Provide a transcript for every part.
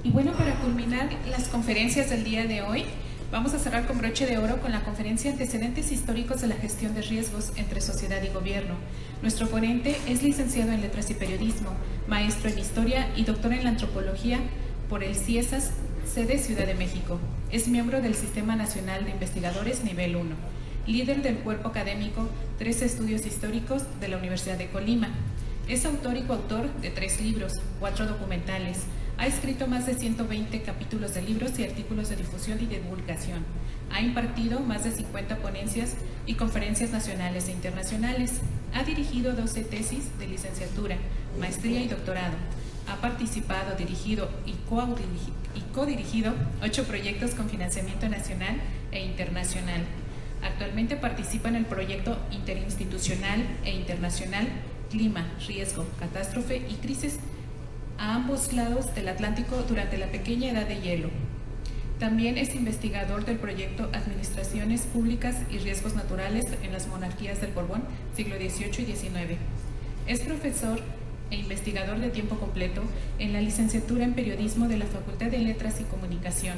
Y bueno, para culminar las conferencias del día de hoy, vamos a cerrar con broche de oro con la conferencia Antecedentes históricos de la gestión de riesgos entre sociedad y gobierno. Nuestro ponente es licenciado en Letras y Periodismo, maestro en Historia y doctor en la Antropología por el CIESAS, sede Ciudad de México. Es miembro del Sistema Nacional de Investigadores Nivel 1, líder del cuerpo académico 3 Estudios Históricos de la Universidad de Colima. Es autor y coautor de 3 libros, 4 documentales. Ha escrito más de 120 capítulos de libros y artículos de difusión y divulgación. Ha impartido más de 50 ponencias y conferencias nacionales e internacionales. Ha dirigido 12 tesis de licenciatura, maestría y doctorado. Ha participado, dirigido y codirigido 8 proyectos con financiamiento nacional e internacional. Actualmente participa en el proyecto interinstitucional e internacional Clima, Riesgo, Catástrofe y Crisis a ambos lados del Atlántico durante la pequeña edad de hielo. También es investigador del proyecto Administraciones Públicas y Riesgos Naturales en las Monarquías del Borbón, siglo XVIII y XIX. Es profesor e investigador de tiempo completo en la licenciatura en Periodismo de la Facultad de Letras y Comunicación,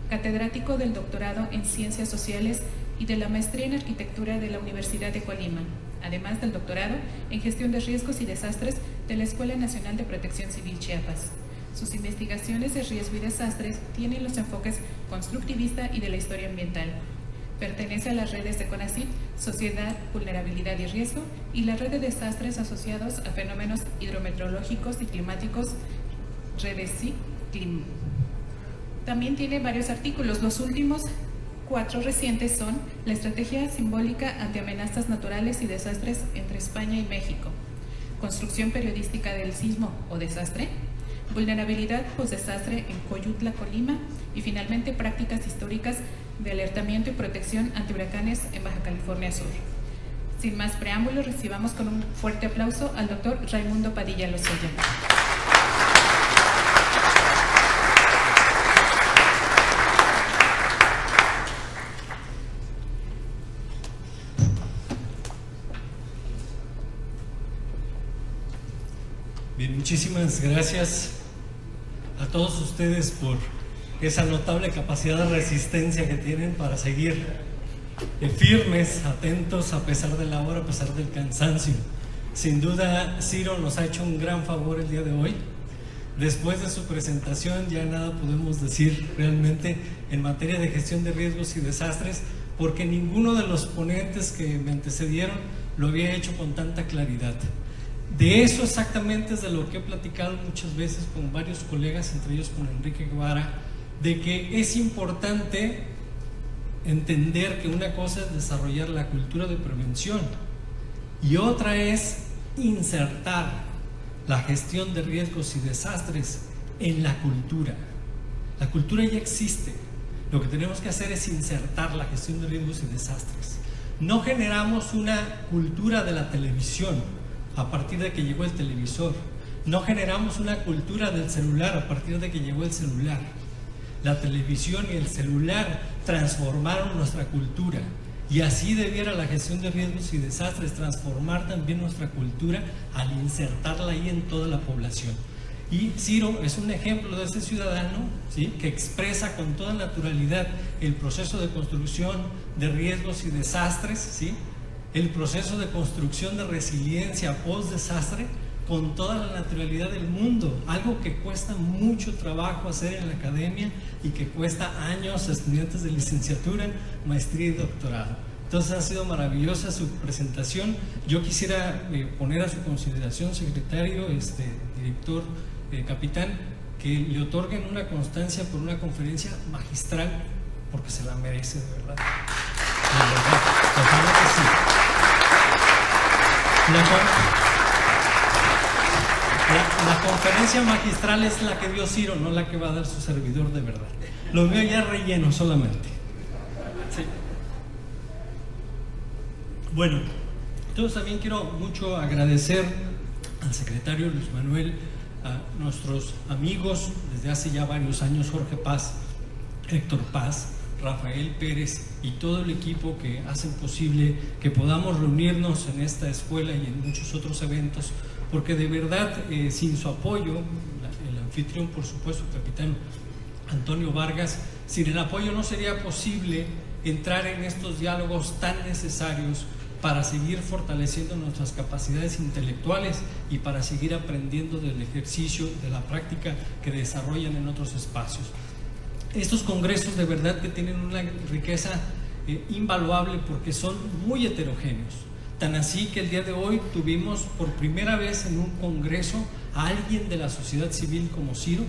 catedrático del doctorado en Ciencias Sociales y de la maestría en Arquitectura de la Universidad de Colima, además del doctorado en Gestión de Riesgos y Desastres de la Escuela Nacional de Protección Civil Chiapas. Sus investigaciones de riesgo y desastres tienen los enfoques constructivista y de la historia ambiental. Pertenece a las redes de CONACYT, Sociedad, Vulnerabilidad y Riesgo, y la red de desastres asociados a fenómenos hidrometeorológicos y climáticos, Redes Clim. También tiene varios artículos. Los últimos 4 recientes son la estrategia simbólica ante amenazas naturales y desastres entre España y México, construcción periodística del sismo o desastre, vulnerabilidad post-desastre en Coyutla, Colima, y finalmente prácticas históricas de alertamiento y protección ante huracanes en Baja California Sur. Sin más preámbulos, recibamos con un fuerte aplauso al doctor Raimundo Padilla Lozoya. Bien, muchísimas gracias a todos ustedes por esa notable capacidad de resistencia que tienen para seguir firmes, atentos a pesar de la hora, a pesar del cansancio. Sin duda, Ciro nos ha hecho un gran favor el día de hoy. Después de su presentación ya nada podemos decir realmente en materia de gestión de riesgos y desastres, porque ninguno de los ponentes que me antecedieron lo había hecho con tanta claridad. De eso exactamente es de lo que he platicado muchas veces con varios colegas, entre ellos con Enrique Guevara, de que es importante entender que una cosa es desarrollar la cultura de prevención y otra es insertar la gestión de riesgos y desastres en la cultura. La cultura ya existe, lo que tenemos que hacer es insertar la gestión de riesgos y desastres. No generamos una cultura de la televisión a partir de que llegó el televisor. No generamos una cultura del celular a partir de que llegó el celular. La televisión y el celular transformaron nuestra cultura y así debiera la gestión de riesgos y desastres transformar también nuestra cultura al insertarla ahí en toda la población. Y Ciro es un ejemplo de ese ciudadano, ¿sí?, que expresa con toda naturalidad el proceso de construcción de riesgos y desastres, ¿sí?, el proceso de construcción de resiliencia post-desastre con toda la naturalidad del mundo, algo que cuesta mucho trabajo hacer en la academia y que cuesta años a estudiantes de licenciatura, maestría y doctorado. Entonces ha sido maravillosa su presentación. Yo quisiera poner a su consideración, secretario, director, capitán, que le otorguen una constancia por una conferencia magistral, porque se la merece, de verdad. De verdad, totalmente sí. La conferencia magistral es la que dio Ciro, no la que va a dar su servidor de verdad. Lo veo ya relleno solamente. Sí. Bueno, entonces también quiero mucho agradecer al secretario Luis Manuel, a nuestros amigos desde hace ya varios años, Jorge Paz, Héctor Paz, Rafael Pérez y todo el equipo que hacen posible que podamos reunirnos en esta escuela y en muchos otros eventos, porque de verdad sin su apoyo, el anfitrión, por supuesto, capitán Antonio Vargas. Sin el apoyo no sería posible entrar en estos diálogos tan necesarios para seguir fortaleciendo nuestras capacidades intelectuales y para seguir aprendiendo del ejercicio, de la práctica que desarrollan en otros espacios. Estos congresos de verdad que tienen una riqueza invaluable porque son muy heterogéneos. Tan así que el día de hoy tuvimos por primera vez en un congreso a alguien de la sociedad civil como Ciro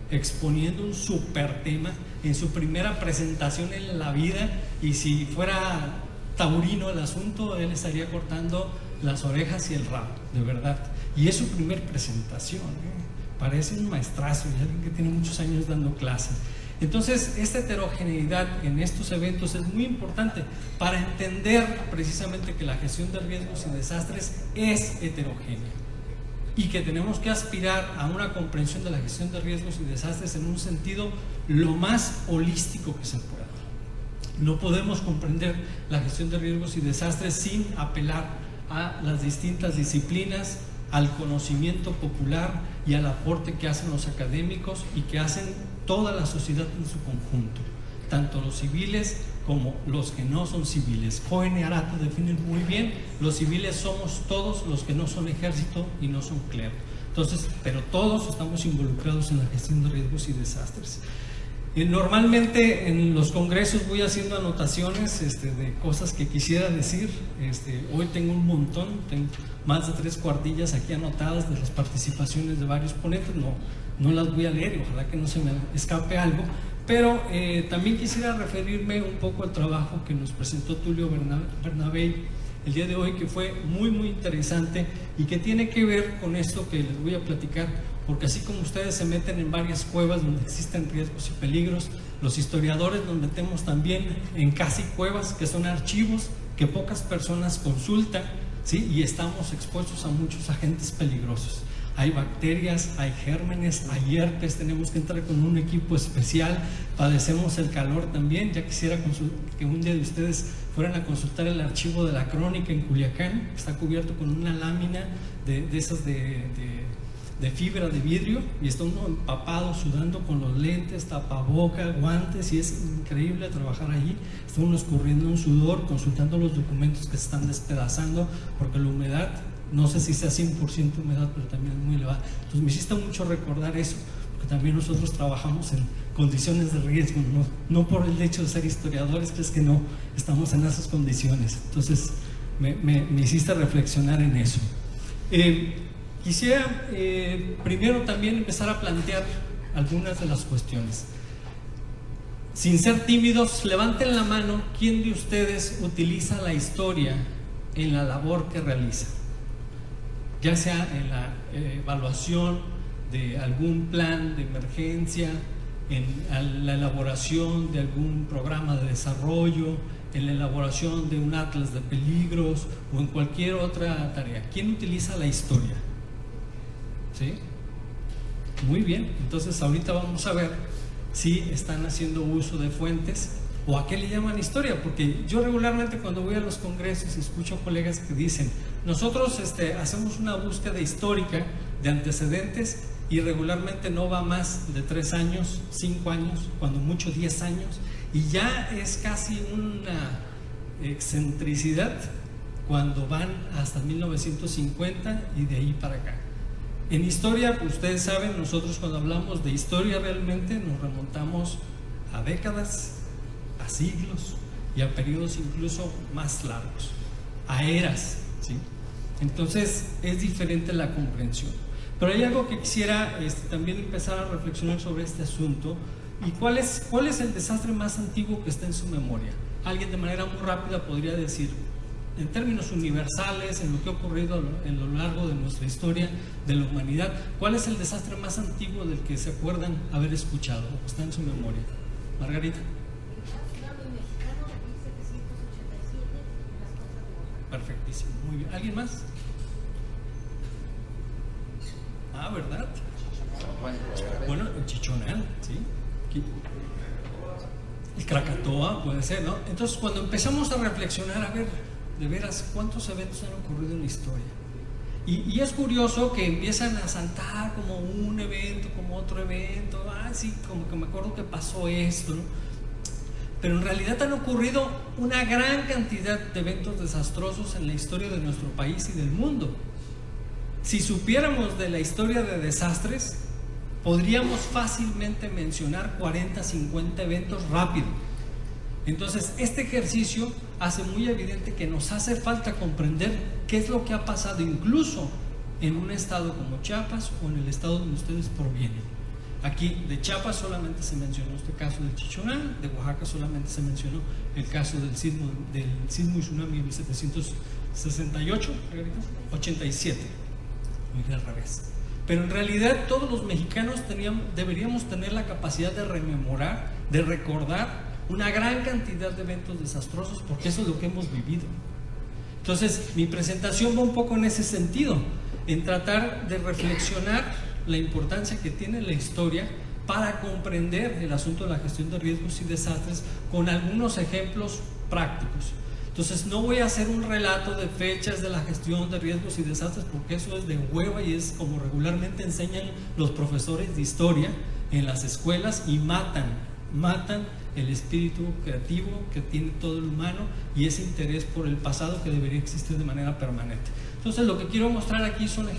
exponiendo un súper tema en su primera presentación en la vida, y si fuera taurino el asunto, él estaría cortando las orejas y el rabo, de verdad. Y es su primer presentación, parece un maestrazo y alguien que tiene muchos años dando clases. Entonces, esta heterogeneidad en estos eventos es muy importante para entender precisamente que la gestión de riesgos y desastres es heterogénea y que tenemos que aspirar a una comprensión de la gestión de riesgos y desastres en un sentido lo más holístico que se pueda. No podemos comprender la gestión de riesgos y desastres sin apelar a las distintas disciplinas, al conocimiento popular y al aporte que hacen los académicos y que hacen toda la sociedad en su conjunto, tanto los civiles como los que no son civiles. Cohen y Arato definen muy bien: los civiles somos todos los que no son ejército y no son clero. Entonces, pero todos estamos involucrados en la gestión de riesgos y desastres. Normalmente en los congresos voy haciendo anotaciones de cosas que quisiera decir. Hoy tengo un montón, tengo más de 3 cuartillas aquí anotadas de las participaciones de varios ponentes. No las voy a leer y ojalá que no se me escape algo, pero también quisiera referirme un poco al trabajo que nos presentó Tulio Bernabé el día de hoy, que fue muy muy interesante y que tiene que ver con esto que les voy a platicar, porque así como ustedes se meten en varias cuevas donde existen riesgos y peligros, los historiadores nos metemos también en casi cuevas que son archivos que pocas personas consultan, ¿sí? Y estamos expuestos a muchos agentes peligrosos. Hay bacterias, hay gérmenes, hay herpes, tenemos que entrar con un equipo especial, padecemos el calor también. Ya quisiera que un día de ustedes fueran a consultar el archivo de la Crónica en Culiacán, que está cubierto con una lámina de esas de fibra de vidrio, y está uno empapado, sudando con los lentes, tapaboca, guantes, y es increíble trabajar allí. Está uno escurriendo un sudor, consultando los documentos que se están despedazando, porque la humedad, no sé si sea 100% humedad, pero también es muy elevada. Entonces me hiciste mucho recordar eso, porque también nosotros trabajamos en condiciones de riesgo, no por el hecho de ser historiadores, pues que no estamos en esas condiciones. Entonces me hiciste reflexionar en eso. Quisiera primero también empezar a plantear algunas de las cuestiones. Sin ser tímidos, levanten la mano quién de ustedes utiliza la historia en la labor que realiza, ya sea en la evaluación de algún plan de emergencia, en la elaboración de algún programa de desarrollo, en la elaboración de un atlas de peligros o en cualquier otra tarea. ¿Quién utiliza la historia? ¿Sí? Muy bien, entonces ahorita vamos a ver si están haciendo uso de fuentes o a qué le llaman historia, porque yo regularmente cuando voy a los congresos escucho colegas que dicen: nosotros hacemos una búsqueda histórica de antecedentes y regularmente no va más de 3 años, 5 años, cuando mucho 10 años, y ya es casi una excentricidad cuando van hasta 1950 y de ahí para acá. En historia, pues ustedes saben, nosotros cuando hablamos de historia realmente nos remontamos a décadas, a siglos y a periodos incluso más largos, a eras, ¿sí? Entonces es diferente la comprensión. Pero hay algo que quisiera también empezar a reflexionar sobre este asunto. ¿Y cuál es el desastre más antiguo que está en su memoria? Alguien de manera muy rápida podría decir, en términos universales, en lo que ha ocurrido en lo largo de nuestra historia de la humanidad, ¿cuál es el desastre más antiguo del que se acuerdan haber escuchado o que está en su memoria? Margarita. Perfectísimo, muy bien. ¿Alguien más? Ah, ¿verdad? Bueno, el Chichonal, ¿sí? El Krakatoa puede ser, ¿no? Entonces, cuando empezamos a reflexionar, a ver, de veras, ¿cuántos eventos han ocurrido en la historia? Y es curioso que empiezan a saltar como un evento, como otro evento, sí, como que me acuerdo que pasó esto, ¿no? Pero en realidad han ocurrido una gran cantidad de eventos desastrosos en la historia de nuestro país y del mundo. Si supiéramos de la historia de desastres, podríamos fácilmente mencionar 40, 50 eventos rápido. Entonces, este ejercicio hace muy evidente que nos hace falta comprender qué es lo que ha pasado incluso en un estado como Chiapas o en el estado donde ustedes provienen. Aquí de Chiapas solamente se mencionó este caso del Chichonal, de Oaxaca solamente se mencionó el caso del sismo y tsunami de 1768, 87, al revés. Pero en realidad todos los mexicanos deberíamos tener la capacidad de rememorar, de recordar una gran cantidad de eventos desastrosos, porque eso es lo que hemos vivido. Entonces, mi presentación va un poco en ese sentido, en tratar de reflexionar la importancia que tiene la historia para comprender el asunto de la gestión de riesgos y desastres con algunos ejemplos prácticos. Entonces, no voy a hacer un relato de fechas de la gestión de riesgos y desastres, porque eso es de hueva y es como regularmente enseñan los profesores de historia en las escuelas y matan el espíritu creativo que tiene todo el humano y ese interés por el pasado que debería existir de manera permanente. Entonces, lo que quiero mostrar aquí son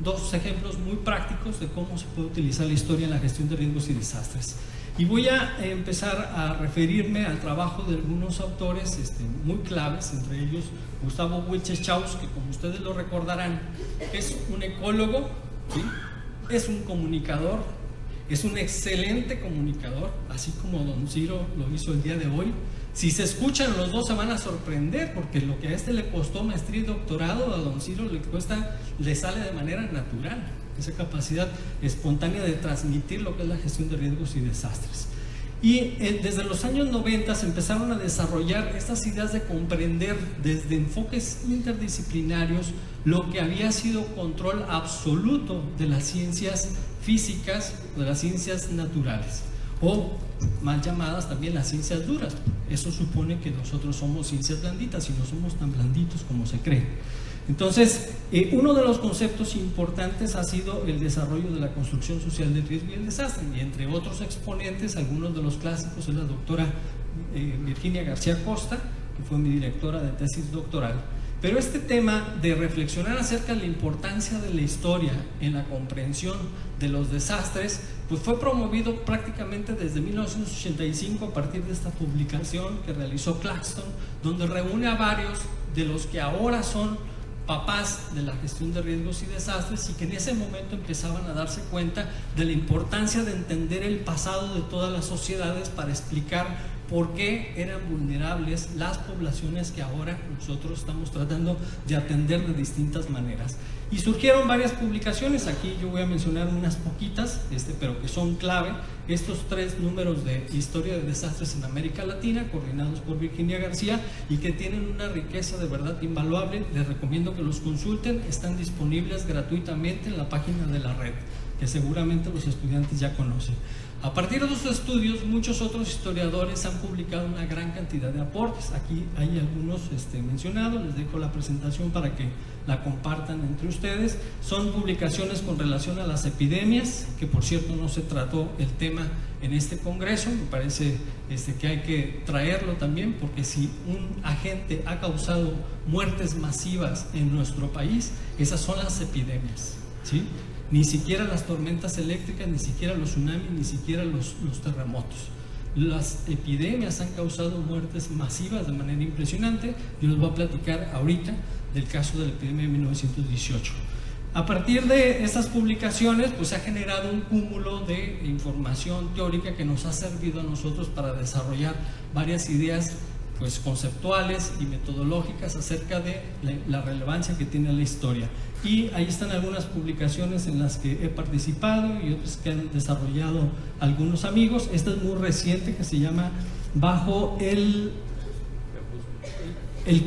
dos ejemplos muy prácticos de cómo se puede utilizar la historia en la gestión de riesgos y desastres. Y voy a empezar a referirme al trabajo de algunos autores muy claves, entre ellos Gustavo Wiltshausen, que como ustedes lo recordarán, es un ecólogo, ¿sí? Es un comunicador, es un excelente comunicador, así como don Ciro lo hizo el día de hoy. Si se escuchan los dos se van a sorprender, porque lo que a este le costó maestría y doctorado, a don Ciro le sale de manera natural, esa capacidad espontánea de transmitir lo que es la gestión de riesgos y desastres. Y desde los años 90 se empezaron a desarrollar estas ideas de comprender desde enfoques interdisciplinarios lo que había sido control absoluto de las ciencias físicas, de las ciencias naturales, o mal llamadas también las ciencias duras. Eso supone que nosotros somos ciencias blanditas y no somos tan blanditos como se cree. Entonces, uno de los conceptos importantes ha sido el desarrollo de la construcción social del riesgo y el desastre, y entre otros exponentes, algunos de los clásicos es la doctora Virginia García Costa, que fue mi directora de tesis doctoral. Pero este tema de reflexionar acerca de la importancia de la historia en la comprensión de los desastres, pues fue promovido prácticamente desde 1985 a partir de esta publicación que realizó Claxton, donde reúne a varios de los que ahora son papás de la gestión de riesgos y desastres, y que en ese momento empezaban a darse cuenta de la importancia de entender el pasado de todas las sociedades para explicar por qué eran vulnerables las poblaciones que ahora nosotros estamos tratando de atender de distintas maneras. Y surgieron varias publicaciones, aquí yo voy a mencionar unas poquitas, pero que son clave. Estos 3 números de Historia de Desastres en América Latina, coordinados por Virginia García, y que tienen una riqueza de verdad invaluable. Les recomiendo que los consulten, están disponibles gratuitamente en la página de la red, que seguramente los estudiantes ya conocen. A partir de sus estudios, muchos otros historiadores han publicado una gran cantidad de aportes. Aquí hay algunos mencionados, les dejo la presentación para que la compartan entre ustedes. Son publicaciones con relación a las epidemias, que por cierto no se trató el tema en este congreso. Me parece que hay que traerlo también, porque si un agente ha causado muertes masivas en nuestro país, esas son las epidemias, ¿sí? Ni siquiera las tormentas eléctricas, ni siquiera los tsunamis, ni siquiera los terremotos. Las epidemias han causado muertes masivas de manera impresionante. Yo les voy a platicar ahorita del caso de la epidemia de 1918. A partir de estas publicaciones, pues se ha generado un cúmulo de información teórica que nos ha servido a nosotros para desarrollar varias ideas conceptuales y metodológicas acerca de la relevancia que tiene la historia. Y ahí están algunas publicaciones en las que he participado y otras que han desarrollado algunos amigos. Esta es muy reciente, que se llama Bajo el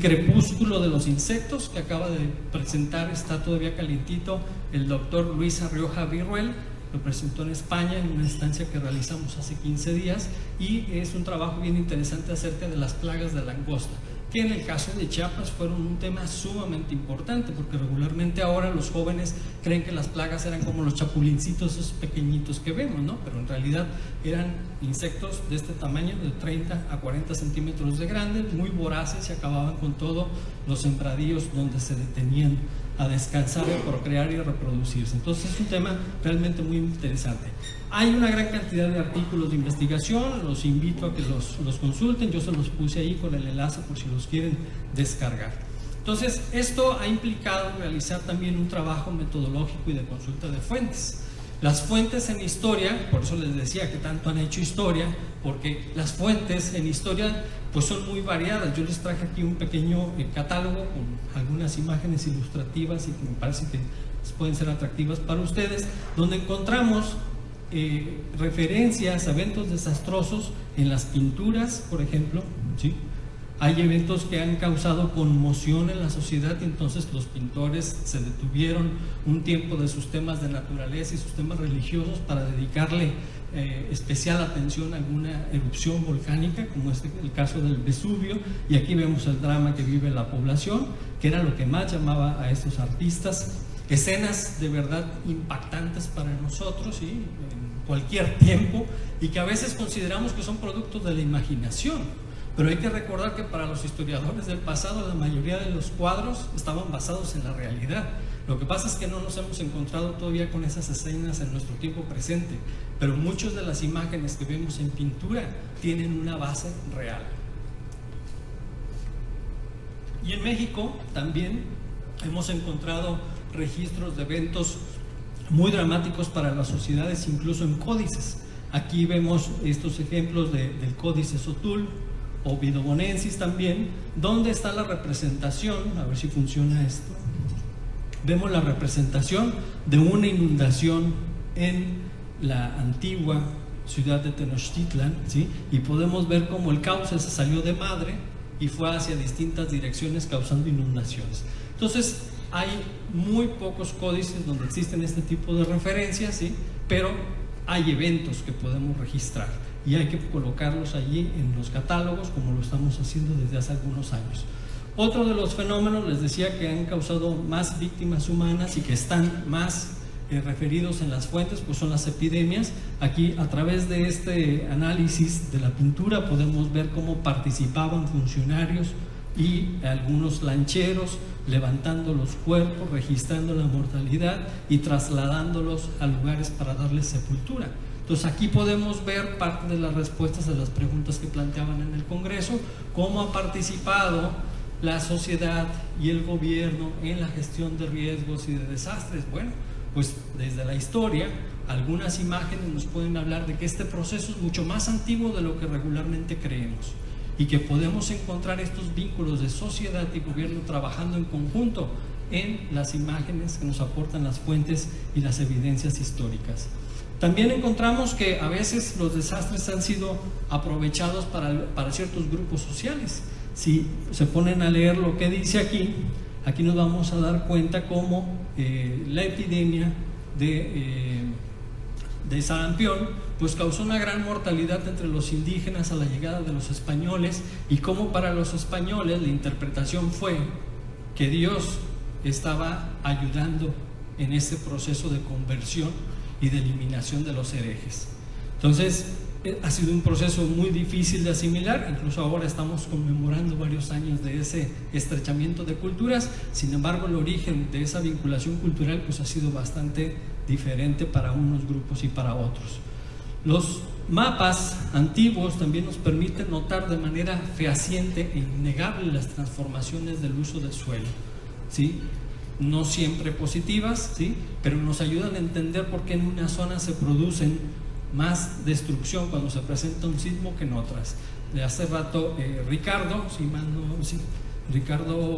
crepúsculo de los insectos, que acaba de presentar, está todavía calientito, el doctor Luis Arrioja Virruel. Lo presentó en España en una estancia que realizamos hace 15 días, y es un trabajo bien interesante acerca de las plagas de langosta, que en el caso de Chiapas fueron un tema sumamente importante, porque regularmente ahora los jóvenes creen que las plagas eran como los chapulincitos esos pequeñitos que vemos, ¿no? Pero en realidad eran insectos de este tamaño, de 30 a 40 centímetros de grande, muy voraces, y acababan con todos los sembradíos donde se detenían a descansar, a procrear y a reproducirse. Entonces es un tema realmente muy interesante. Hay una gran cantidad de artículos de investigación, los invito a que los consulten, yo se los puse ahí con el enlace por si los quieren descargar. Entonces esto ha implicado realizar también un trabajo metodológico y de consulta de fuentes. Las fuentes en historia, por eso les decía que tanto han hecho historia, porque las fuentes en historia pues son muy variadas. Yo les traje aquí un pequeño catálogo con algunas imágenes ilustrativas y que me parece que pueden ser atractivas para ustedes, donde encontramos referencias a eventos desastrosos en las pinturas, por ejemplo, ¿sí? Hay eventos que han causado conmoción en la sociedad y entonces los pintores se detuvieron un tiempo de sus temas de naturaleza y sus temas religiosos para dedicarle especial atención a alguna erupción volcánica, como es el caso del Vesubio, y aquí vemos el drama que vive la población, que era lo que más llamaba a estos artistas. Escenas de verdad impactantes para nosotros, ¿sí? En cualquier tiempo, y que a veces consideramos que son productos de la imaginación, pero hay que recordar que para los historiadores del pasado la mayoría de los cuadros estaban basados en la realidad. Lo que pasa es que no nos hemos encontrado todavía con esas escenas en nuestro tiempo presente, pero muchas de las imágenes que vemos en pintura tienen una base real. Y en México también hemos encontrado registros de eventos muy dramáticos para las sociedades, incluso en códices. Aquí vemos estos ejemplos del Códice Sotul o Vidobonensis también, donde está la representación, a ver si funciona esto. Vemos la representación de una inundación en la antigua ciudad de Tenochtitlan, ¿sí? Y podemos ver cómo el cauce se salió de madre y fue hacia distintas direcciones causando inundaciones. Entonces hay muy pocos códices donde existen este tipo de referencias, ¿sí? Pero hay eventos que podemos registrar y hay que colocarlos allí en los catálogos, como lo estamos haciendo desde hace algunos años. Otro de los fenómenos, les decía, que han causado más víctimas humanas y que están más referidos en las fuentes, pues son las epidemias. Aquí, a través de este análisis de la pintura, podemos ver cómo participaban funcionarios y algunos lancheros levantando los cuerpos, registrando la mortalidad y trasladándolos a lugares para darles sepultura. Entonces aquí podemos ver parte de las respuestas a las preguntas que planteaban en el Congreso, cómo ha participado la sociedad y el gobierno en la gestión de riesgos y de desastres. Bueno, pues desde la historia algunas imágenes nos pueden hablar de que este proceso es mucho más antiguo de lo que regularmente creemos y que podemos encontrar estos vínculos de sociedad y gobierno trabajando en conjunto en las imágenes que nos aportan las fuentes y las evidencias históricas. También encontramos que a veces los desastres han sido aprovechados para ciertos grupos sociales. Si se ponen a leer lo que dice aquí nos vamos a dar cuenta cómo la epidemia de sarampión pues causó una gran mortalidad entre los indígenas a la llegada de los españoles, y cómo para los españoles la interpretación fue que Dios estaba ayudando en ese proceso de conversión y de eliminación de los herejes. Entonces ha sido un proceso muy difícil de asimilar, incluso ahora estamos conmemorando varios años de ese estrechamiento de culturas. Sin embargo, el origen de esa vinculación cultural pues ha sido bastante diferente para unos grupos y para otros. Los mapas antiguos también nos permiten notar de manera fehaciente e innegable las transformaciones del uso del suelo, ¿sí? No siempre positivas, ¿sí? Pero nos ayudan a entender por qué en una zona se producen más destrucción cuando se presenta un sismo que en otras. De hace rato Ricardo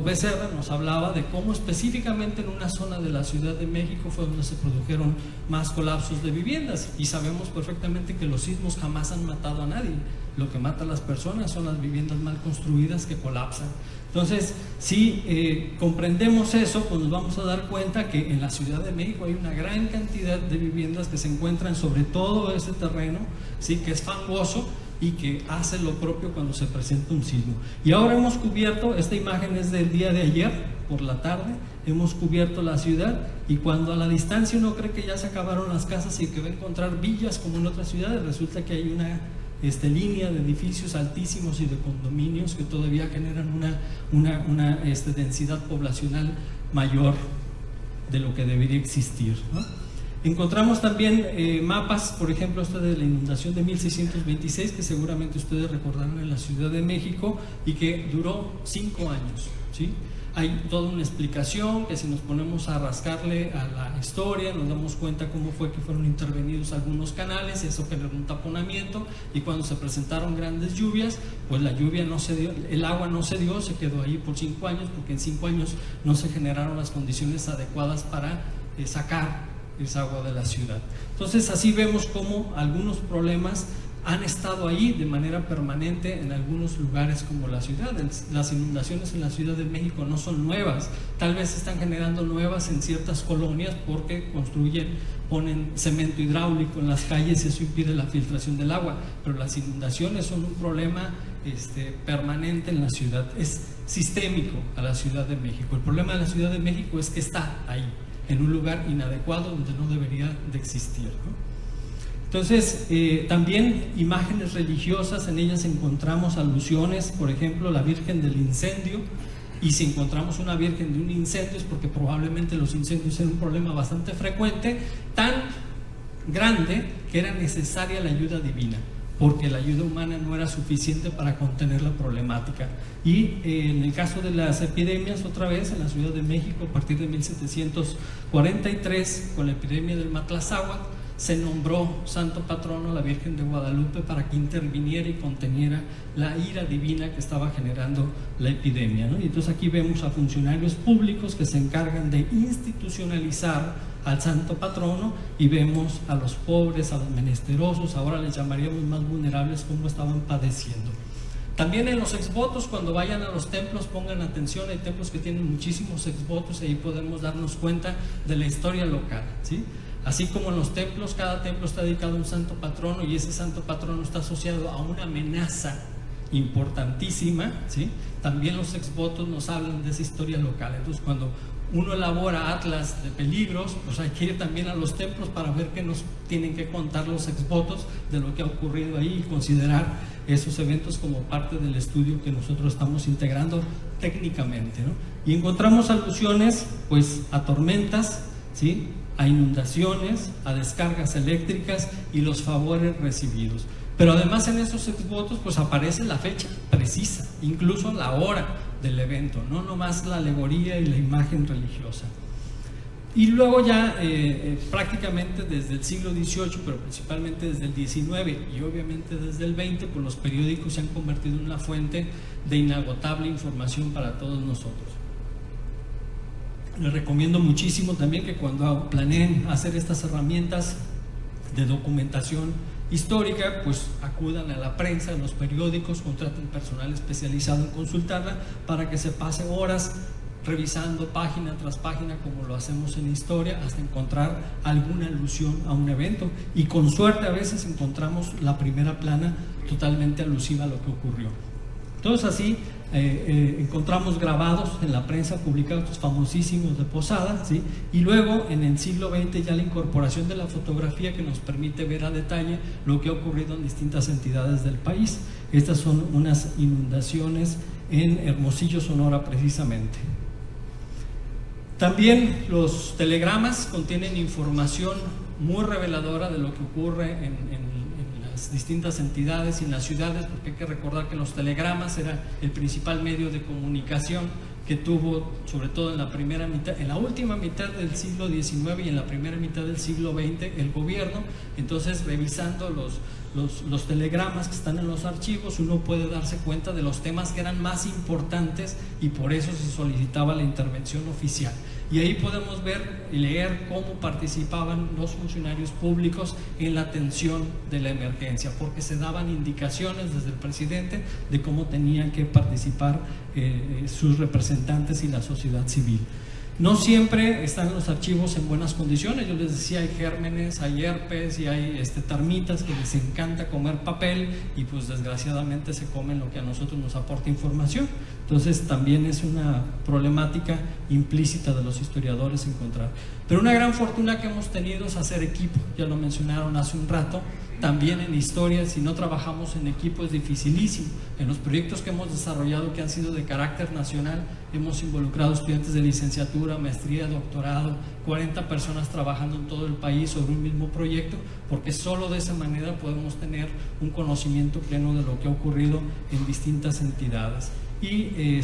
Becerra nos hablaba de cómo específicamente en una zona de la Ciudad de México fue donde se produjeron más colapsos de viviendas, y sabemos perfectamente que los sismos jamás han matado a nadie. Lo que mata a las personas son las viviendas mal construidas que colapsan. Entonces, si comprendemos eso, pues nos vamos a dar cuenta que en la Ciudad de México hay una gran cantidad de viviendas que se encuentran sobre todo ese terreno, ¿sí? Que es fangoso, y que hace lo propio cuando se presenta un sismo. Y ahora hemos cubierto, esta imagen es del día de ayer por la tarde, hemos cubierto la ciudad, y cuando a la distancia uno cree que ya se acabaron las casas y que va a encontrar villas como en otras ciudades, resulta que hay una línea de edificios altísimos y de condominios que todavía generan una densidad poblacional mayor de lo que debería existir, ¿no? Encontramos también mapas, por ejemplo, este de la inundación de 1626, que seguramente ustedes recordaron en la Ciudad de México y que duró 5 años, ¿sí? Hay toda una explicación que si nos ponemos a rascarle a la historia nos damos cuenta cómo fue que fueron intervenidos algunos canales, eso generó un taponamiento, y cuando se presentaron grandes lluvias, pues la lluvia no se dio, el agua no se dio, se quedó ahí por 5 años, porque en 5 años no se generaron las condiciones adecuadas para sacar esa agua de la ciudad. Entonces así vemos cómo algunos problemas han estado ahí de manera permanente en algunos lugares como la ciudad. Las inundaciones en la Ciudad de México no son nuevas, tal vez están generando nuevas en ciertas colonias porque ponen cemento hidráulico en las calles y eso impide la filtración del agua, pero las inundaciones son un problema permanente en la ciudad, es sistémico a la Ciudad de México. El problema de la Ciudad de México es que está ahí, en un lugar inadecuado donde no debería de existir, ¿no? Entonces, también imágenes religiosas, en ellas encontramos alusiones, por ejemplo, la Virgen del Incendio, y si encontramos una Virgen de un incendio es porque probablemente los incendios eran un problema bastante frecuente, tan grande que era necesaria la ayuda divina, porque la ayuda humana no era suficiente para contener la problemática. Y en el caso de las epidemias, otra vez en la Ciudad de México, a partir de 1743, con la epidemia del Matlazáhuatl, se nombró santo patrono la Virgen de Guadalupe para que interviniera y conteniera la ira divina que estaba generando la epidemia, ¿no? Y entonces aquí vemos a funcionarios públicos que se encargan de institucionalizar al santo patrono, y vemos a los pobres, a los menesterosos, ahora les llamaríamos más vulnerables, cómo estaban padeciendo. También en los exvotos, cuando vayan a los templos, pongan atención, hay templos que tienen muchísimos exvotos y ahí podemos darnos cuenta de la historia local, ¿sí? Así como en los templos, cada templo está dedicado a un santo patrono y ese santo patrono está asociado a una amenaza importantísima, ¿sí? También los exvotos nos hablan de esa historia local. Entonces, cuando uno elabora atlas de peligros, pues hay que ir también a los templos para ver qué nos tienen que contar los exvotos de lo que ha ocurrido ahí y considerar esos eventos como parte del estudio que nosotros estamos integrando técnicamente, ¿no? Y encontramos alusiones pues a tormentas, ¿sí?, a inundaciones, a descargas eléctricas y los favores recibidos. Pero además en esos exvotos pues aparece la fecha precisa, incluso la hora del evento, no nomás la alegoría y la imagen religiosa. Y luego ya prácticamente desde el siglo XVIII, pero principalmente desde el XIX y obviamente desde el XX, pues los periódicos se han convertido en una fuente de inagotable información para todos nosotros. Les recomiendo muchísimo también que cuando planeen hacer estas herramientas de documentación histórica, pues acudan a la prensa, a los periódicos, contraten personal especializado en consultarla para que se pase horas revisando página tras página como lo hacemos en historia hasta encontrar alguna alusión a un evento, y con suerte a veces encontramos la primera plana totalmente alusiva a lo que ocurrió. Entonces así encontramos grabados en la prensa publicados famosísimos de Posada, ¿sí? Y luego en el siglo XX ya la incorporación de la fotografía que nos permite ver a detalle lo que ha ocurrido en distintas entidades del país. Estas son unas inundaciones en Hermosillo, Sonora precisamente. También los telegramas contienen información muy reveladora de lo que ocurre en las distintas entidades y en las ciudades, porque hay que recordar que los telegramas era el principal medio de comunicación que tuvo, sobre todo en la primera mitad, en la última mitad del siglo XIX y en la primera mitad del siglo XX, el gobierno. Entonces, revisando los telegramas que están en los archivos, uno puede darse cuenta de los temas que eran más importantes y por eso se solicitaba la intervención oficial. Y ahí podemos ver y leer cómo participaban los funcionarios públicos en la atención de la emergencia, porque se daban indicaciones desde el presidente de cómo tenían que participar sus representantes y la sociedad civil. No siempre están los archivos en buenas condiciones. Yo les decía, hay gérmenes, hay herpes y hay termitas que les encanta comer papel y pues desgraciadamente se comen lo que a nosotros nos aporta información. Entonces también es una problemática implícita de los historiadores encontrar. Pero una gran fortuna que hemos tenido es hacer equipo, ya lo mencionaron hace un rato. También en historia, si no trabajamos en equipo es dificilísimo. En los proyectos que hemos desarrollado que han sido de carácter nacional, hemos involucrado estudiantes de licenciatura, maestría, doctorado, 40 personas trabajando en todo el país sobre un mismo proyecto, porque solo de esa manera podemos tener un conocimiento pleno de lo que ha ocurrido en distintas entidades. Y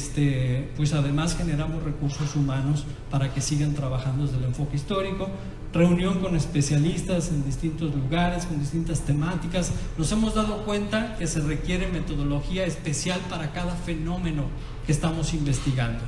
pues además generamos recursos humanos para que sigan trabajando desde el enfoque histórico, reunión con especialistas en distintos lugares, con distintas temáticas. Nos hemos dado cuenta que se requiere metodología especial para cada fenómeno que estamos investigando.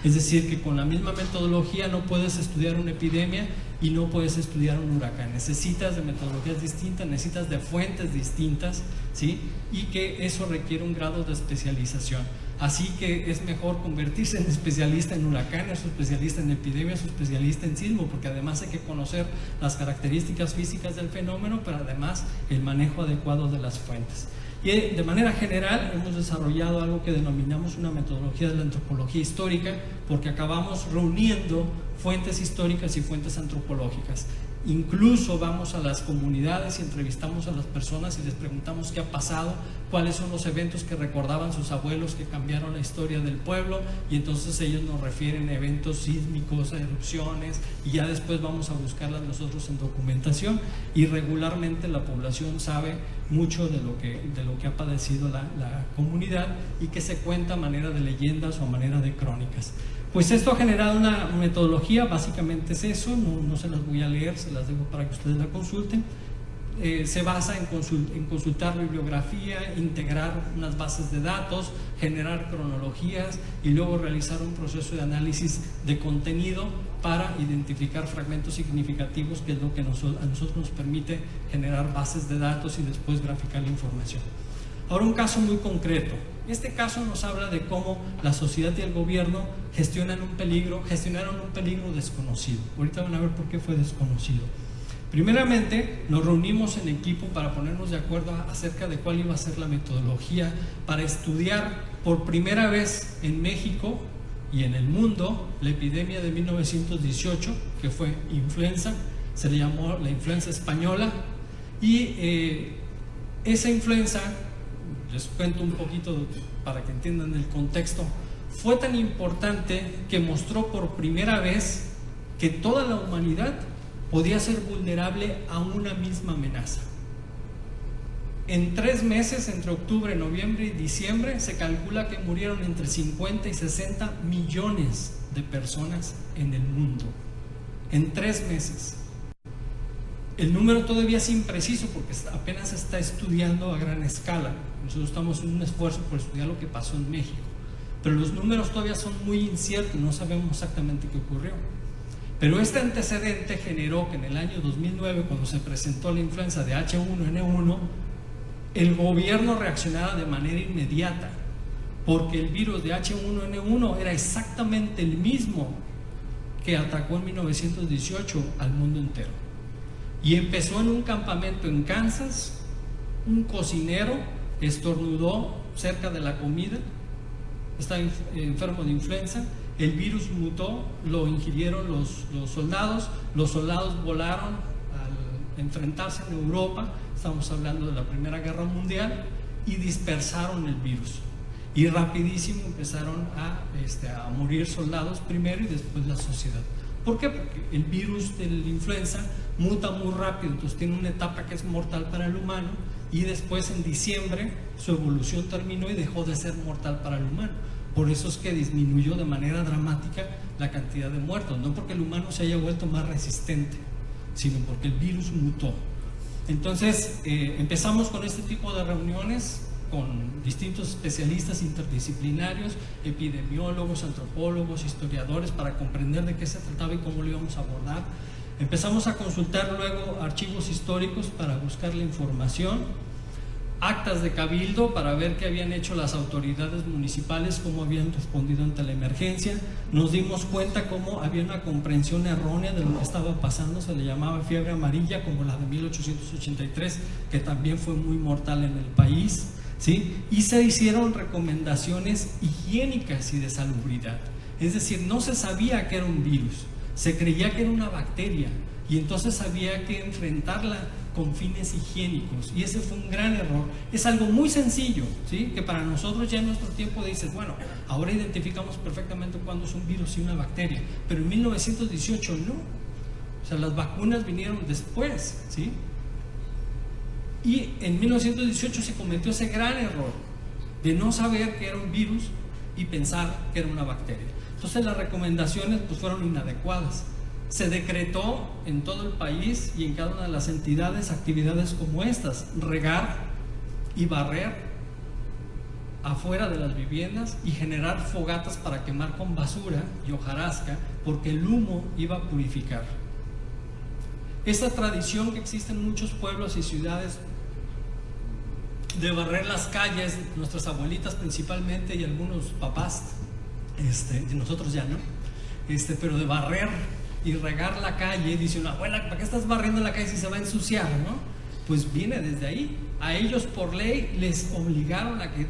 Es decir, que con la misma metodología no puedes estudiar una epidemia y no puedes estudiar un huracán. Necesitas de metodologías distintas, necesitas de fuentes distintas, ¿sí? Y que eso requiere un grado de especialización. Así que es mejor convertirse en especialista en huracanes, especialista en epidemias, especialista en sismo, porque además hay que conocer las características físicas del fenómeno, pero además el manejo adecuado de las fuentes. Y de manera general hemos desarrollado algo que denominamos una metodología de la antropología histórica, porque acabamos reuniendo fuentes históricas y fuentes antropológicas. Incluso vamos a las comunidades y entrevistamos a las personas y les preguntamos qué ha pasado, cuáles son los eventos que recordaban sus abuelos que cambiaron la historia del pueblo, y entonces ellos nos refieren a eventos sísmicos, a erupciones, y ya después vamos a buscarlas nosotros en documentación, y regularmente la población sabe mucho de lo que ha padecido la comunidad y que se cuenta a manera de leyendas o a manera de crónicas. Pues esto ha generado una metodología, básicamente es eso, no se las voy a leer, se las dejo para que ustedes la consulten. Se basa en consultar bibliografía, integrar unas bases de datos, generar cronologías y luego realizar un proceso de análisis de contenido para identificar fragmentos significativos, que es lo que a nosotros nos permite generar bases de datos y después graficar la información. Ahora un caso muy concreto. Este caso nos habla de cómo la sociedad y el gobierno gestionaron un peligro desconocido. Ahorita van a ver por qué fue desconocido. Primeramente, nos reunimos en equipo para ponernos de acuerdo acerca de cuál iba a ser la metodología para estudiar por primera vez en México y en el mundo la epidemia de 1918, que fue influenza, se le llamó la influenza española, y esa influenza, les cuento un poquito para que entiendan el contexto, fue tan importante que mostró por primera vez que toda la humanidad podía ser vulnerable a una misma amenaza. En 3 meses, entre octubre, noviembre y diciembre, se calcula que murieron entre 50 y 60 millones de personas en el mundo. En 3 meses. El número todavía es impreciso porque apenas se está estudiando a gran escala. Nosotros estamos en un esfuerzo por estudiar lo que pasó en México. Pero los números todavía son muy inciertos, no sabemos exactamente qué ocurrió. Pero este antecedente generó que en el año 2009, cuando se presentó la influenza de H1N1, el gobierno reaccionara de manera inmediata, porque el virus de H1N1 era exactamente el mismo que atacó en 1918 al mundo entero. Y empezó en un campamento en Kansas. Un cocinero estornudó cerca de la comida, estaba enfermo de influenza. El virus mutó, lo ingirieron los soldados volaron al enfrentarse en Europa, estamos hablando de la Primera Guerra Mundial, y dispersaron el virus. Y rapidísimo empezaron a morir soldados primero y después la sociedad. ¿Por qué? Porque el virus de la influenza muta muy rápido, entonces tiene una etapa que es mortal para el humano, y después en diciembre su evolución terminó y dejó de ser mortal para el humano. Por eso es que disminuyó de manera dramática la cantidad de muertos, no porque el humano se haya vuelto más resistente, sino porque el virus mutó. Entonces empezamos con este tipo de reuniones con distintos especialistas interdisciplinarios, epidemiólogos, antropólogos, historiadores, para comprender de qué se trataba y cómo lo íbamos a abordar. Empezamos a consultar luego archivos históricos para buscar la información. actas de cabildo para ver qué habían hecho las autoridades municipales, cómo habían respondido ante la emergencia. Nos dimos cuenta cómo había una comprensión errónea de lo que estaba pasando, se le llamaba fiebre amarilla, como la de 1883, que también fue muy mortal en el país, ¿sí? Y se hicieron recomendaciones higiénicas y de salubridad, es decir, no se sabía que era un virus, se creía que era una bacteria, y entonces había que enfrentarla con fines higiénicos, y ese fue un gran error. Es algo muy sencillo, ¿sí? Que para nosotros ya en nuestro tiempo dices, bueno, ahora identificamos perfectamente cuándo es un virus y una bacteria, pero en 1918 no, o sea, las vacunas vinieron después, ¿sí? Y en 1918 se cometió ese gran error de no saber que era un virus y pensar que era una bacteria. Entonces las recomendaciones pues fueron inadecuadas. Se decretó en todo el país y en cada una de las entidades actividades como estas: regar y barrer afuera de las viviendas y generar fogatas para quemar con basura y hojarasca, porque el humo iba a purificar. Esta tradición que existe en muchos pueblos y ciudades de barrer las calles, nuestras abuelitas principalmente y algunos papás, y nosotros ya no, pero de barrer y regar la calle, dice una abuela, ¿para qué estás barriendo la calle si se va a ensuciar, no? Pues viene desde ahí. A ellos por ley les obligaron a que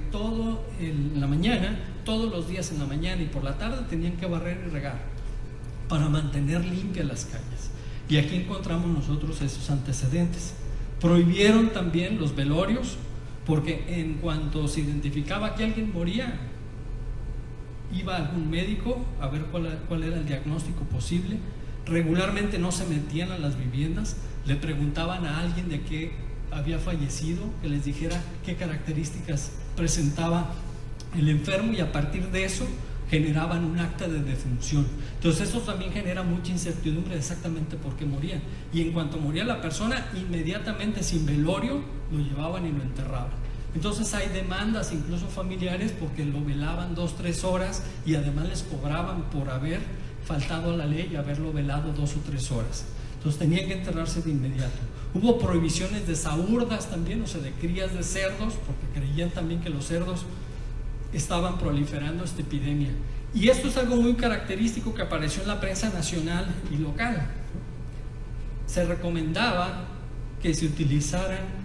en la mañana, todos los días en la mañana y por la tarde tenían que barrer y regar para mantener limpias las calles. Y aquí encontramos nosotros esos antecedentes. Prohibieron también los velorios, porque en cuanto se identificaba que alguien moría, iba algún médico a ver cuál era el diagnóstico posible. Regularmente no se metían a las viviendas, le preguntaban a alguien de qué había fallecido, que les dijera qué características presentaba el enfermo, y a partir de eso generaban un acta de defunción. Entonces eso también genera mucha incertidumbre de exactamente por qué morían, y en cuanto moría la persona, inmediatamente sin velorio lo llevaban y lo enterraban. Entonces hay demandas incluso familiares porque lo velaban 2-3 horas y además les cobraban por haber faltado a la ley y haberlo velado 2 o 3 horas. Entonces tenían que enterrarse de inmediato. Hubo prohibiciones de saurdas también, o sea, de crías de cerdos, porque creían también que los cerdos estaban proliferando esta epidemia. Y esto es algo muy característico que apareció en la prensa nacional y local. Se recomendaba que se utilizaran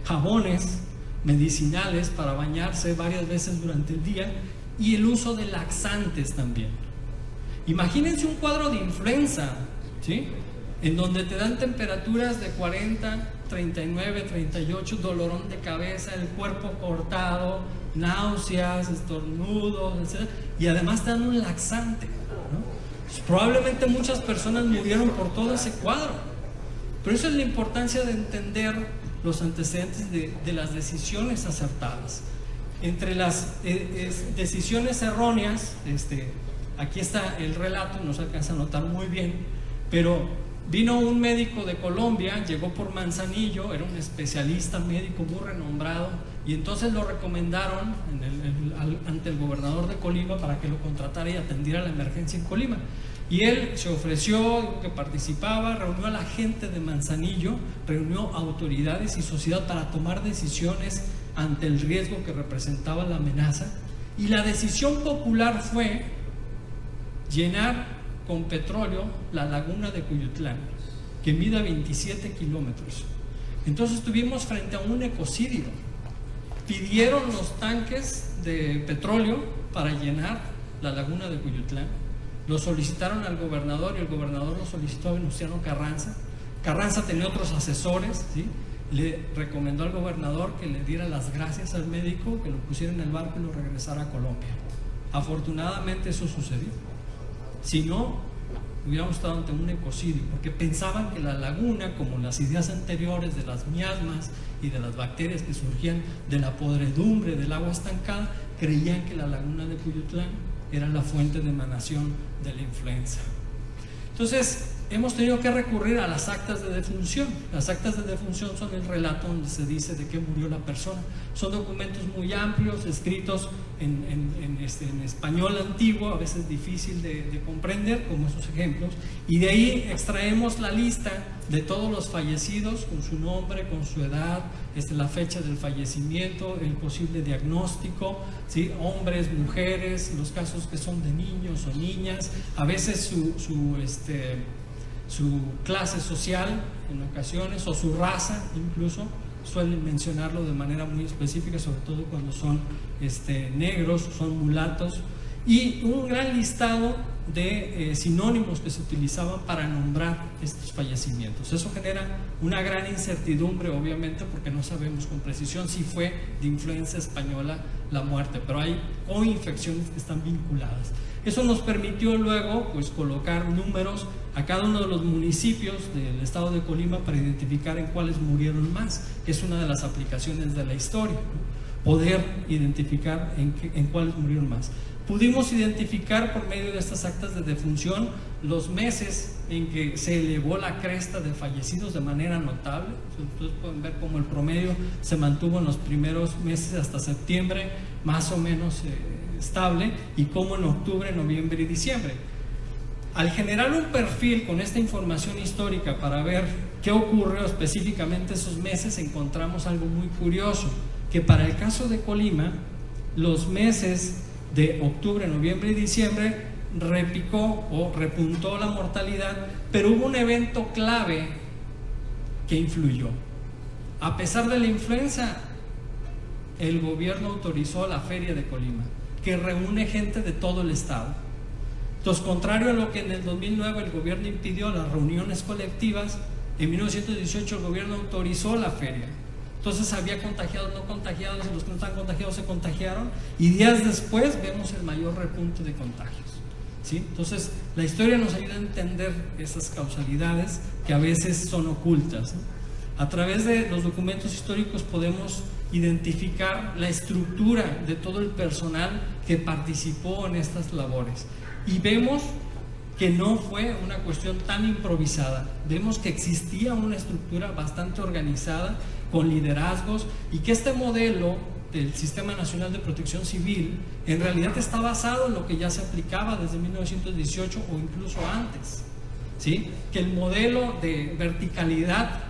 jabones medicinales para bañarse varias veces durante el día, y el uso de laxantes también. Imagínense un cuadro de influenza, ¿sí? En donde te dan temperaturas de 40, 39, 38, dolorón de cabeza, el cuerpo cortado, náuseas, estornudos, etc. Y además te dan un laxante, ¿no? Pues probablemente muchas personas murieron por todo ese cuadro. Pero eso es la importancia de entender los antecedentes de las decisiones acertadas. Entre las decisiones erróneas, aquí está el relato, no se alcanza a notar muy bien, pero vino un médico de Colombia, llegó por Manzanillo, era un especialista médico muy renombrado, y entonces lo recomendaron ante el gobernador de Colima para que lo contratara y atendiera la emergencia en Colima. Y él se ofreció, dijo que participaba, reunió a la gente de Manzanillo, reunió autoridades y sociedad para tomar decisiones ante el riesgo que representaba la amenaza. Y la decisión popular fue llenar con petróleo la laguna de Cuyutlán, que mide 27 kilómetros. Entonces estuvimos frente a un ecocidio. Pidieron los tanques de petróleo para llenar la laguna de Cuyutlán. Lo solicitaron al gobernador y el gobernador lo solicitó a Venustiano Carranza. Carranza tenía otros asesores, ¿sí? Le recomendó al gobernador que le diera las gracias al médico, que lo pusiera en el barco y lo regresara a Colombia. Afortunadamente eso sucedió. Si no, hubiéramos estado ante un ecocidio, porque pensaban que la laguna, como las ideas anteriores de las miasmas y de las bacterias que surgían de la podredumbre del agua estancada, creían que la laguna de Cuyutlán era la fuente de emanación de la influenza. Entonces, hemos tenido que recurrir a las actas de defunción. Las actas de defunción son el relato donde se dice de qué murió la persona. Son documentos muy amplios, escritos en español antiguo, a veces difícil de comprender, como esos ejemplos, y de ahí extraemos la lista de todos los fallecidos con su nombre, con su edad, la fecha del fallecimiento, el posible diagnóstico, ¿sí? Hombres, mujeres, los casos que son de niños o niñas, a veces su clase social en ocasiones, o su raza incluso, suelen mencionarlo de manera muy específica, sobre todo cuando son negros, son mulatos, y un gran listado de sinónimos que se utilizaban para nombrar estos fallecimientos. Eso genera una gran incertidumbre, obviamente, porque no sabemos con precisión si fue de influenza española la muerte, pero hay coinfecciones que están vinculadas. Eso nos permitió luego pues colocar números a cada uno de los municipios del estado de Colima para identificar en cuáles murieron más, que es una de las aplicaciones de la historia, ¿no? Poder identificar en cuáles murieron más. Pudimos identificar por medio de estas actas de defunción los meses en que se elevó la cresta de fallecidos de manera notable. Ustedes pueden ver cómo el promedio se mantuvo en los primeros meses hasta septiembre más o menos estable, y cómo en octubre, noviembre y diciembre. Al generar un perfil con esta información histórica para ver qué ocurrió específicamente esos meses, encontramos algo muy curioso, que para el caso de Colima, los meses de octubre, noviembre y diciembre repicó o repuntó la mortalidad, pero hubo un evento clave que influyó. A pesar de la influenza, el gobierno autorizó la Feria de Colima, que reúne gente de todo el estado. Entonces, contrario a lo que en el 2009 el gobierno impidió las reuniones colectivas, en 1918 el gobierno autorizó la feria. Entonces había contagiados, no contagiados, y los que no están contagiados se contagiaron, y días después vemos el mayor repunte de contagios, ¿sí? Entonces la historia nos ayuda a entender esas causalidades que a veces son ocultas, ¿no? A través de los documentos históricos podemos identificar la estructura de todo el personal que participó en estas labores, y vemos que no fue una cuestión tan improvisada. Vemos que existía una estructura bastante organizada, con liderazgos, y que este modelo del Sistema Nacional de Protección Civil en realidad está basado en lo que ya se aplicaba desde 1918 o incluso antes, ¿sí? Que el modelo de verticalidad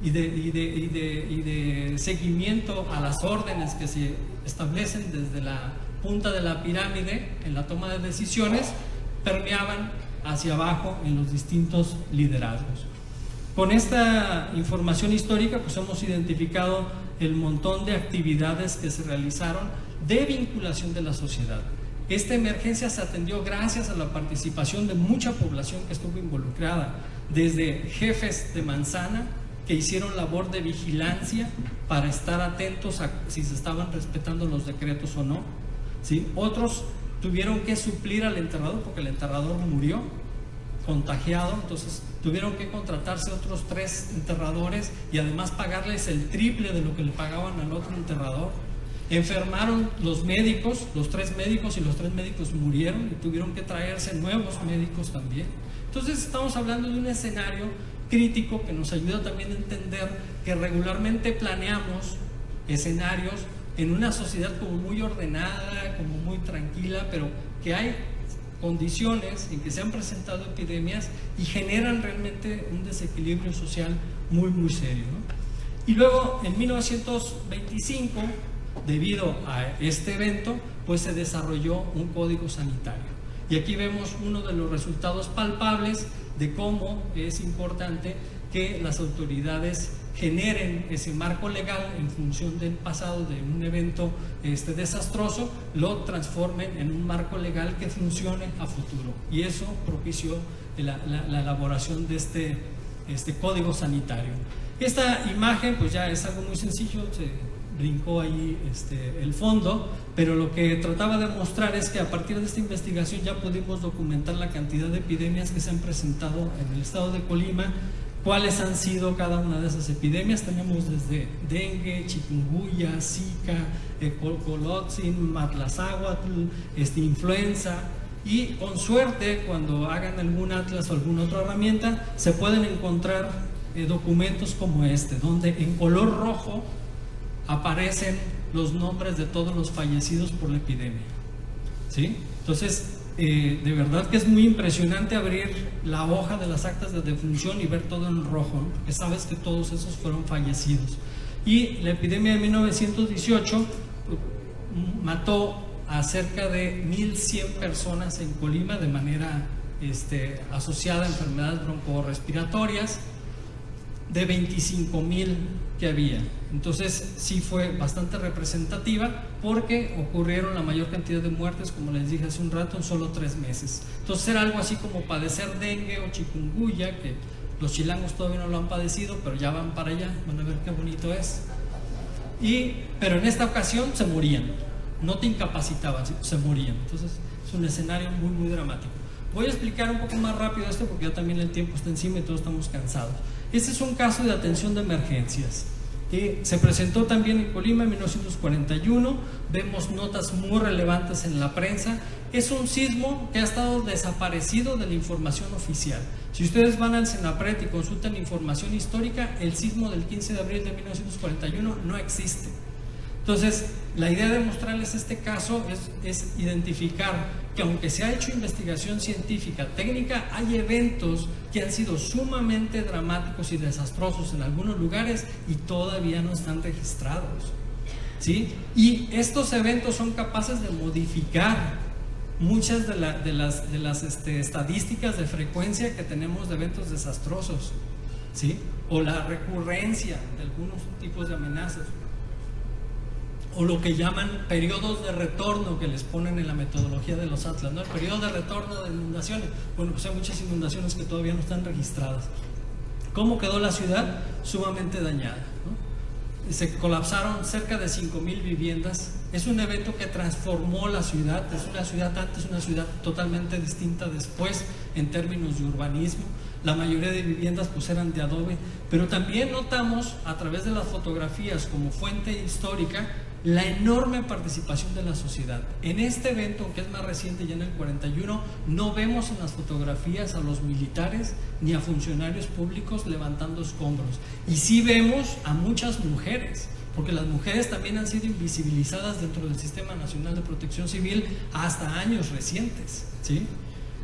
y de seguimiento a las órdenes que se establecen desde la punta de la pirámide en la toma de decisiones permeaban hacia abajo en los distintos liderazgos. Con esta información histórica pues hemos identificado el montón de actividades que se realizaron de vinculación de la sociedad. Esta emergencia se atendió gracias a la participación de mucha población que estuvo involucrada, desde jefes de manzana que hicieron labor de vigilancia para estar atentos a si se estaban respetando los decretos o no, ¿sí? Otros tuvieron que suplir al enterrador porque el enterrador murió contagiado, entonces tuvieron que contratarse otros 3 enterradores y además pagarles el triple de lo que le pagaban al otro enterrador. Enfermaron los médicos, los 3 médicos, y los 3 médicos murieron y tuvieron que traerse nuevos médicos también. Entonces estamos hablando de un escenario crítico que nos ayuda también a entender que regularmente planeamos escenarios en una sociedad como muy ordenada, como muy tranquila, pero que hay condiciones en que se han presentado epidemias y generan realmente un desequilibrio social muy muy serio, ¿no? Y luego en 1925, debido a este evento, pues se desarrolló un código sanitario, y aquí vemos uno de los resultados palpables de cómo es importante que las autoridades generen ese marco legal en función del pasado de un evento desastroso, lo transformen en un marco legal que funcione a futuro, y eso propició la elaboración de este código sanitario. Esta imagen pues ya es algo muy sencillo, se brincó ahí el fondo, pero lo que trataba de mostrar es que a partir de esta investigación ya pudimos documentar la cantidad de epidemias que se han presentado en el estado de Colima, cuáles han sido cada una de esas epidemias. Tenemos desde dengue, chikungunya, zika, colcolotzin, matlazáhuatl, influenza, y con suerte cuando hagan algún atlas o alguna otra herramienta se pueden encontrar documentos como este, donde en color rojo aparecen los nombres de todos los fallecidos por la epidemia, ¿sí? Entonces, de verdad que es muy impresionante abrir la hoja de las actas de defunción y ver todo en rojo, ¿no? Porque sabes que todos esos fueron fallecidos. Y la epidemia de 1918 mató a cerca de 1,100 personas en Colima de manera asociada a enfermedades broncorrespiratorias, de 25,000 que había. Entonces sí fue bastante representativa porque ocurrieron la mayor cantidad de muertes, como les dije hace un rato, en solo 3 meses. Entonces era algo así como padecer dengue o chikungunya, que los chilangos todavía no lo han padecido, pero ya van para allá, van a ver qué bonito es. Pero en esta ocasión se morían, no te incapacitaban, se morían. Entonces es un escenario muy, muy dramático. Voy a explicar un poco más rápido esto porque ya también el tiempo está encima y todos estamos cansados. Este es un caso de atención de emergencias que se presentó también en Colima en 1941. Vemos notas muy relevantes en la prensa. Es un sismo que ha estado desaparecido de la información oficial. Si ustedes van al Senapred y consultan información histórica, el sismo del 15 de abril de 1941 no existe. Entonces, la idea de mostrarles este caso es identificar que aunque se ha hecho investigación científica, técnica, hay eventos que han sido sumamente dramáticos y desastrosos en algunos lugares y todavía no están registrados, ¿sí? Y estos eventos son capaces de modificar muchas de las estadísticas de frecuencia que tenemos de eventos desastrosos, ¿sí? O la recurrencia de algunos tipos de amenazas, o lo que llaman periodos de retorno que les ponen en la metodología de los atlas, ¿no? El periodo de retorno de inundaciones. Bueno, pues hay muchas inundaciones que todavía no están registradas. ¿Cómo quedó la ciudad? Sumamente dañada, ¿no? Se colapsaron cerca de 5,000 viviendas. Es un evento que transformó la ciudad. Es una ciudad antes, una ciudad totalmente distinta después en términos de urbanismo. La mayoría de viviendas pues eran de adobe, pero también notamos a través de las fotografías como fuente histórica la enorme participación de la sociedad. En este evento, que es más reciente, ya en el 41, no vemos en las fotografías a los militares ni a funcionarios públicos levantando escombros. Y sí vemos a muchas mujeres, porque las mujeres también han sido invisibilizadas dentro del Sistema Nacional de Protección Civil hasta años recientes, ¿sí?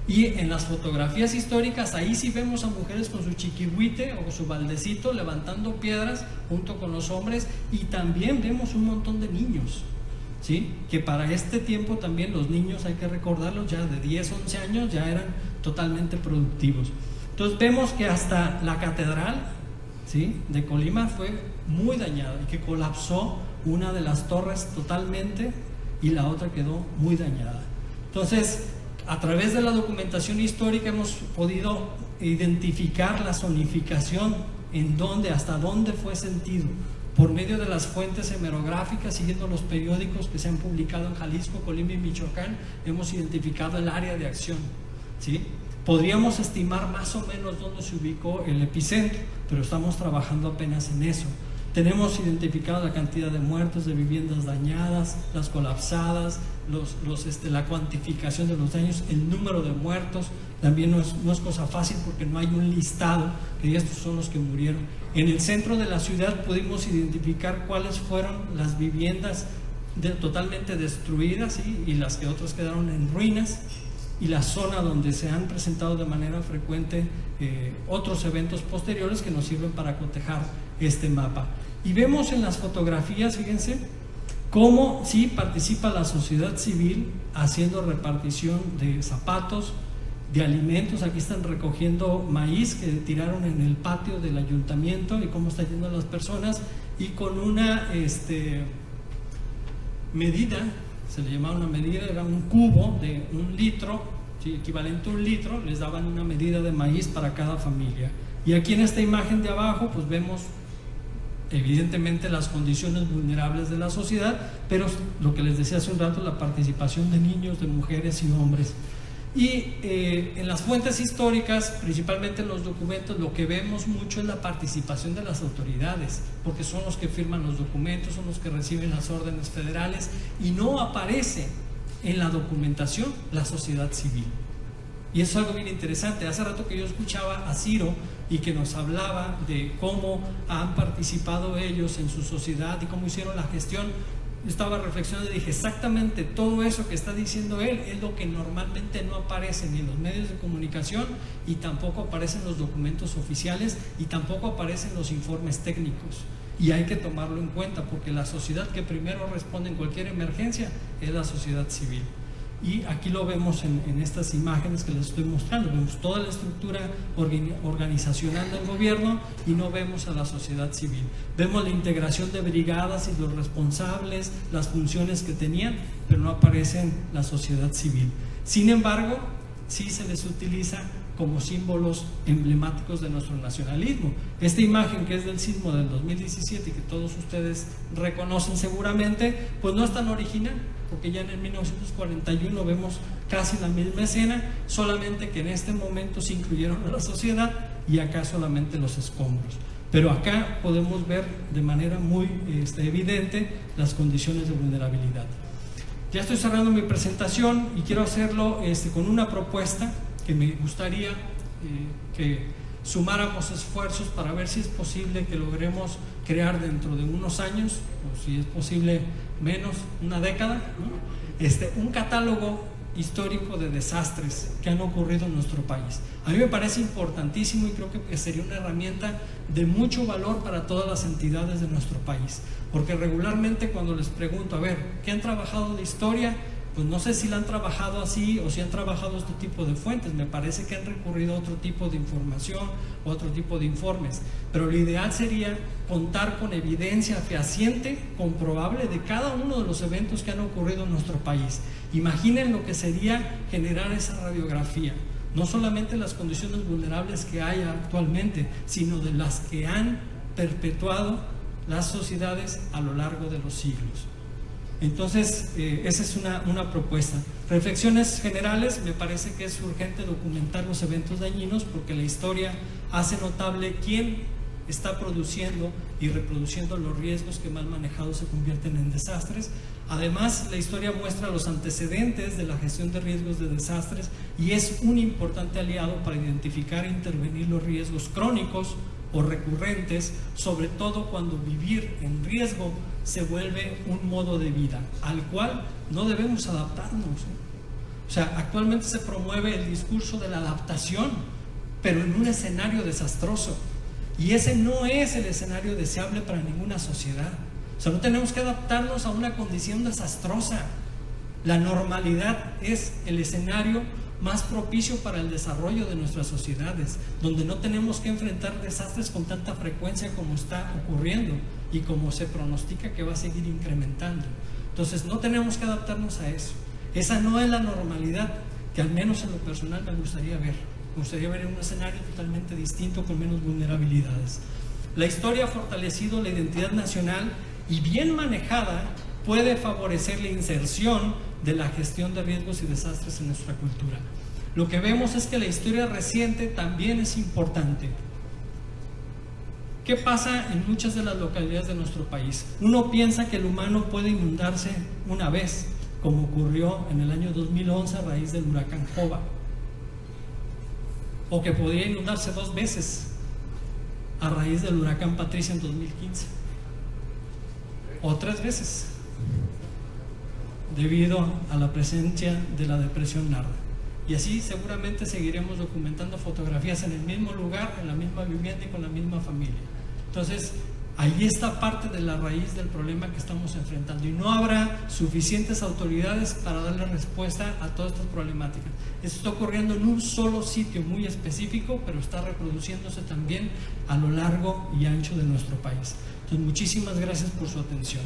Y en las fotografías históricas, ahí sí vemos a mujeres con su chiquihuite o con su baldecito levantando piedras junto con los hombres, y también vemos un montón de niños, ¿sí? Que para este tiempo también los niños, hay que recordarlos, ya de 10, 11 años ya eran totalmente productivos. Entonces vemos que hasta la catedral, ¿sí?, de Colima fue muy dañada y que colapsó una de las torres totalmente y la otra quedó muy dañada. Entonces, a través de la documentación histórica hemos podido identificar la zonificación, en dónde, hasta dónde fue sentido, por medio de las fuentes hemerográficas, siguiendo los periódicos que se han publicado en Jalisco, Colima y Michoacán. Hemos identificado el área de acción, ¿sí? Podríamos estimar más o menos dónde se ubicó el epicentro, pero estamos trabajando apenas en eso. Tenemos identificado la cantidad de muertos, de viviendas dañadas, las colapsadas, la cuantificación de los daños, el número de muertos. También no es cosa fácil porque no hay un listado que estos son los que murieron. En el centro de la ciudad pudimos identificar cuáles fueron las viviendas totalmente destruidas, ¿sí?, y las que otras quedaron en ruinas, y la zona donde se han presentado de manera frecuente otros eventos posteriores que nos sirven para cotejar este mapa. Y vemos en las fotografías, fíjense, cómo sí participa la sociedad civil haciendo repartición de zapatos, de alimentos. Aquí están recogiendo maíz que tiraron en el patio del ayuntamiento, y cómo está yendo las personas, y con una medida, se le llamaba una medida, era un cubo de 1 litro, ¿sí?, equivalente a 1 litro, les daban una medida de maíz para cada familia. Y aquí en esta imagen de abajo pues vemos evidentemente las condiciones vulnerables de la sociedad, pero lo que les decía hace un rato, la participación de niños, de mujeres y hombres. Y en las fuentes históricas, principalmente en los documentos, lo que vemos mucho es la participación de las autoridades, porque son los que firman los documentos, son los que reciben las órdenes federales, y no aparece en la documentación la sociedad civil. Y eso es algo bien interesante. Hace rato que yo escuchaba a Ciro y que nos hablaba de cómo han participado ellos en su sociedad y cómo hicieron la gestión. Yo estaba reflexionando y dije, exactamente todo eso que está diciendo él es lo que normalmente no aparece ni en los medios de comunicación, y tampoco aparecen los documentos oficiales, y tampoco aparecen los informes técnicos. Y hay que tomarlo en cuenta, porque la sociedad que primero responde en cualquier emergencia es la sociedad civil. Y aquí lo vemos en estas imágenes que les estoy mostrando. Vemos toda la estructura organizacional del gobierno y no vemos a la sociedad civil. Vemos la integración de brigadas y los responsables, las funciones que tenían, pero no aparecen la sociedad civil. Sin embargo, sí se les utiliza como símbolos emblemáticos de nuestro nacionalismo. Esta imagen, que es del sismo del 2017 y que todos ustedes reconocen seguramente, pues no es tan original, porque ya en el 1941 vemos casi la misma escena, solamente que en este momento se incluyeron a la sociedad y acá solamente los escombros. Pero acá podemos ver de manera muy evidente las condiciones de vulnerabilidad. Ya estoy cerrando mi presentación y quiero hacerlo con una propuesta que me gustaría que sumáramos esfuerzos para ver si es posible que logremos crear dentro de unos años, o si es posible menos, una década, ¿no? Un catálogo histórico de desastres que han ocurrido en nuestro país. A mí me parece importantísimo y creo que sería una herramienta de mucho valor para todas las entidades de nuestro país, porque regularmente cuando les pregunto, a ver, ¿qué han trabajado de historia? Pues no sé si la han trabajado así o si han trabajado este tipo de fuentes. Me parece que han recurrido a otro tipo de información, otro tipo de informes, pero lo ideal sería contar con evidencia fehaciente, comprobable, de cada uno de los eventos que han ocurrido en nuestro país. Imaginen lo que sería generar esa radiografía, no solamente las condiciones vulnerables que hay actualmente, sino de las que han perpetuado las sociedades a lo largo de los siglos. Entonces, esa es una propuesta. Reflexiones generales: me parece que es urgente documentar los eventos dañinos, porque la historia hace notable quién está produciendo y reproduciendo los riesgos que mal manejados se convierten en desastres. Además, la historia muestra los antecedentes de la gestión de riesgos de desastres y es un importante aliado para identificar e intervenir los riesgos crónicos o recurrentes, sobre todo cuando vivir en riesgo se vuelve un modo de vida al cual no debemos adaptarnos. O sea, actualmente se promueve el discurso de la adaptación, pero en un escenario desastroso, y ese no es el escenario deseable para ninguna sociedad. O sea, no tenemos que adaptarnos a una condición desastrosa. La normalidad es el escenario más propicio para el desarrollo de nuestras sociedades, donde no tenemos que enfrentar desastres con tanta frecuencia como está ocurriendo y como se pronostica que va a seguir incrementando. Entonces no tenemos que adaptarnos a eso. Esa no es la normalidad que, al menos en lo personal, me gustaría ver. Me gustaría ver un escenario totalmente distinto, con menos vulnerabilidades. La historia ha fortalecido la identidad nacional y, bien manejada, puede favorecer la inserción de la gestión de riesgos y desastres en nuestra cultura. Lo que vemos es que la historia reciente también es importante. ¿Qué pasa en muchas de las localidades de nuestro país? Uno piensa que el humano puede inundarse una vez, como ocurrió en el año 2011 a raíz del huracán Jova, o que podría inundarse 2 veces a raíz del huracán Patricia en 2015, o 3 veces debido a la presencia de la depresión Narda. Y así seguramente seguiremos documentando fotografías en el mismo lugar, en la misma vivienda y con la misma familia. Entonces, ahí está parte de la raíz del problema que estamos enfrentando, y no habrá suficientes autoridades para darle respuesta a todas estas problemáticas. Esto está ocurriendo en un solo sitio muy específico, pero está reproduciéndose también a lo largo y ancho de nuestro país. Entonces, muchísimas gracias por su atención.